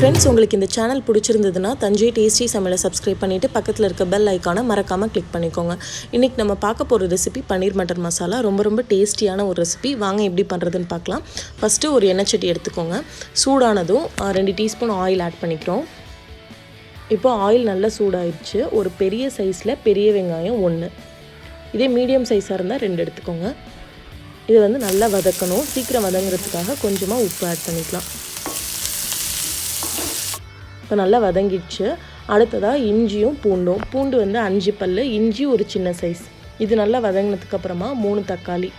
Friends, உங்களுக்கு இந்த channel பிடிச்சிருந்ததுன்னா தஞ்சை டேஸ்டி சமையலை சப்ஸ்கிரைப் பண்ணிவிட்டு பக்கத்தில் இருக்க பெல் ஐக்கானை மறக்காமல் கிளிக் பண்ணிக்கோங்க. இன்றைக்கி நம்ம பார்க்க போகிற ரெசிபி பன்னீர் மட்டர் மசாலா. ரொம்ப டேஸ்டியான ஒரு ரெசிபி. வாங்க எப்படி பண்ணுறதுன்னு பார்க்கலாம். ஃபஸ்ட்டு ஒரு எண்ணெய் சட்டி எடுத்துக்கோங்க. சூடானதும் 2 டீஸ்பூன் ஆயில் ஆட் பண்ணிக்கிறோம். இப்போ ஆயில் நல்லா சூடாயிடுச்சு. ஒரு பெரிய சைஸில் பெரிய வெங்காயம் 1, இதே மீடியம் சைஸாக இருந்தால் 2 எடுத்துக்கோங்க. இது நல்லா வதக்கணும். சீக்கிரம் வதங்குறதுக்காக கொஞ்சமாக உப்பு ஆட் பண்ணிக்கலாம். இப்போ நல்லா வதங்கிடுச்சு. அடுத்ததாக இஞ்சியும் பூண்டும். பூண்டு 5 பல், இஞ்சி ஒரு சின்ன சைஸ். இது நல்லா வதங்கினதுக்கப்புறமா 3 தக்காளி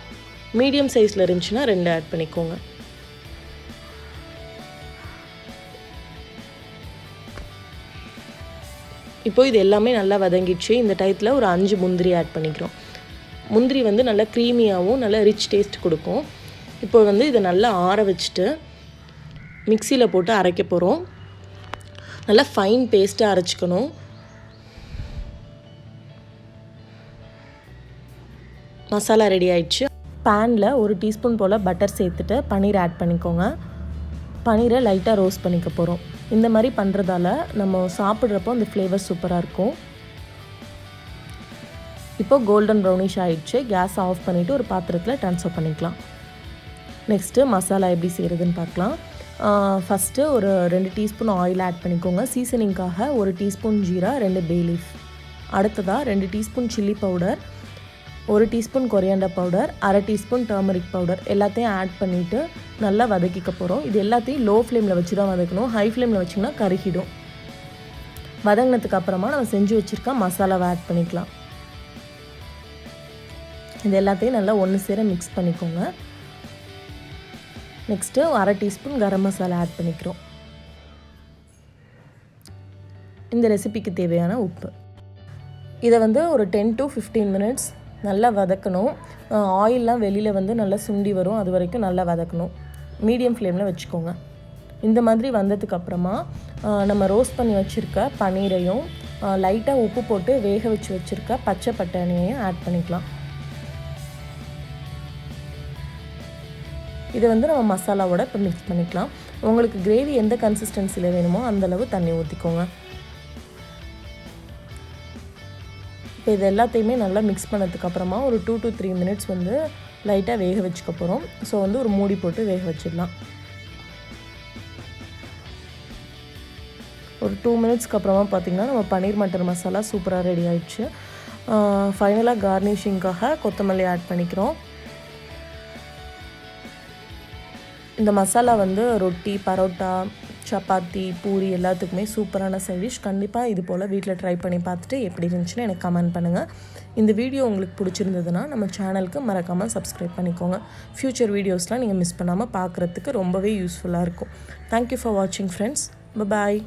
மீடியம் சைஸில் இருந்துச்சுன்னா 2 ஆட் பண்ணிக்கோங்க. இப்போ இது எல்லாமே நல்லா வதங்கிடுச்சு. இந்த டயத்தில் ஒரு 5 முந்திரி ஆட் பண்ணிக்கிறோம். முந்திரி நல்லா க்ரீமியாகவும் நல்லா ரிச் டேஸ்ட் கொடுக்கும். இப்போ இதை நல்லா ஆற வச்சுட்டு மிக்சியில் போட்டு அரைக்க போகிறோம். நல்லா ஃபைன் பேஸ்ட்டாக அரைச்சிக்கணும். மசாலா ரெடி ஆயிடுச்சு. பேனில் 1 டீஸ்பூன் போல் பட்டர் சேர்த்துட்டு பன்னீர் ஆட் பண்ணிக்கோங்க. பன்னீரை லைட்டாக ரோஸ்ட் பண்ணிக்க போகிறோம். இந்த மாதிரி பண்ணுறதால நம்ம சாப்பிட்றப்போ அந்த ஃப்ளேவர் சூப்பராக இருக்கும். இப்போ கோல்டன் ப்ரௌனிஷ் ஆகிடுச்சு. கேஸ் ஆஃப் பண்ணிவிட்டு ஒரு பாத்திரத்தில் ட்ரான்ஸ்ஃபர் பண்ணிக்கலாம். நெக்ஸ்ட்டு மசாலா எப்படி செய்கிறதுன்னு பார்க்கலாம். ஃபஸ்ட்டு ஒரு 2 டீஸ்பூன் ஆயில் ஆட் பண்ணிக்கோங்க. சீசனிங்காக 1 டீஸ்பூன் ஜீரா, 2 பே லீஃப். அடுத்ததாக 2 teaspoon chilli powder, 1 teaspoon coriander powder, 1/2 teaspoon turmeric powder எல்லாத்தையும் ஆட் பண்ணிவிட்டு நல்லா வதக்கிக்க போகிறோம். இது எல்லாத்தையும் லோ ஃப்ளேமில் வச்சு தான் வதக்கணும். ஹை ஃப்ளேமில் வச்சிங்கன்னா கருகிடும். வதங்கினதுக்கு அப்புறமா நம்ம செஞ்சு வச்சுருக்க மசாலாவை ஆட் பண்ணிக்கலாம். இது எல்லாத்தையும் நல்லா ஒன்று சேர மிக்ஸ் பண்ணிக்கோங்க. Next 1/2 teaspoon garam masala add பண்ணிக்கிறோம். இந்த ரெசிபிக்கு தேவையான உப்பு. இதை ஒரு 10 to 15 மினிட்ஸ் நல்லா வதக்கணும். ஆயிலெலாம் வெளியில் நல்லா சுண்டி வரும். அது வரைக்கும் நல்லா வதக்கணும். மீடியம் ஃப்ளேமில் வச்சுக்கோங்க. இந்த மாதிரி வந்ததுக்கப்புறமா நம்ம ரோஸ்ட் பண்ணி வச்சுருக்க பன்னீரையும் லைட்டாக உப்பு போட்டு வேக வச்சு வச்சுருக்க பச்சை பட்டாணியையும் ஆட் பண்ணிக்கலாம். இதை நம்ம மசாலாவோட இப்போ மிக்ஸ் பண்ணிக்கலாம். உங்களுக்கு கிரேவி எந்த கன்சிஸ்டன்சியில் வேணுமோ அந்தளவு தண்ணி ஊற்றிக்கோங்க. இப்போ இது எல்லாத்தையுமே நல்லா மிக்ஸ் பண்ணதுக்கப்புறமா ஒரு 2 to 3 மினிட்ஸ் லைட்டாக வேக வச்சுக்க போகிறோம். ஸோ ஒரு மூடி போட்டு வேக வச்சிடலாம். ஒரு 2 மினிட்ஸ்க்கு அப்புறமா பார்த்திங்கன்னா நம்ம பன்னீர் மட்டர் மசாலா சூப்பராக ரெடி ஆயிடுச்சு. ஃபைனலாக கார்னிஷிங்காக கொத்தமல்லி ஆட் பண்ணிக்கிறோம். இந்த மசாலா ரொட்டி, பரோட்டா, சப்பாத்தி, பூரி எல்லாத்துக்குமே சூப்பரான சைட் டிஷ். கண்டிப்பாக இது போல் வீட்டில் ட்ரை பண்ணி பார்த்துட்டு எப்படி இருந்துச்சுன்னு எனக்கு கமெண்ட் பண்ணுங்கள். இந்த வீடியோ உங்களுக்கு பிடிச்சிருந்ததுன்னா நம்ம சேனலுக்கு மறக்காமல் சப்ஸ்கிரைப் பண்ணிக்கோங்க. ஃப்யூச்சர் வீடியோஸ்லாம் நீங்கள் மிஸ் பண்ணாமல் பார்க்குறதுக்கு ரொம்பவே யூஸ்ஃபுல்லாக இருக்கும். தேங்க்யூ ஃபார் வாட்சிங் ஃப்ரெண்ட்ஸ். பாய்.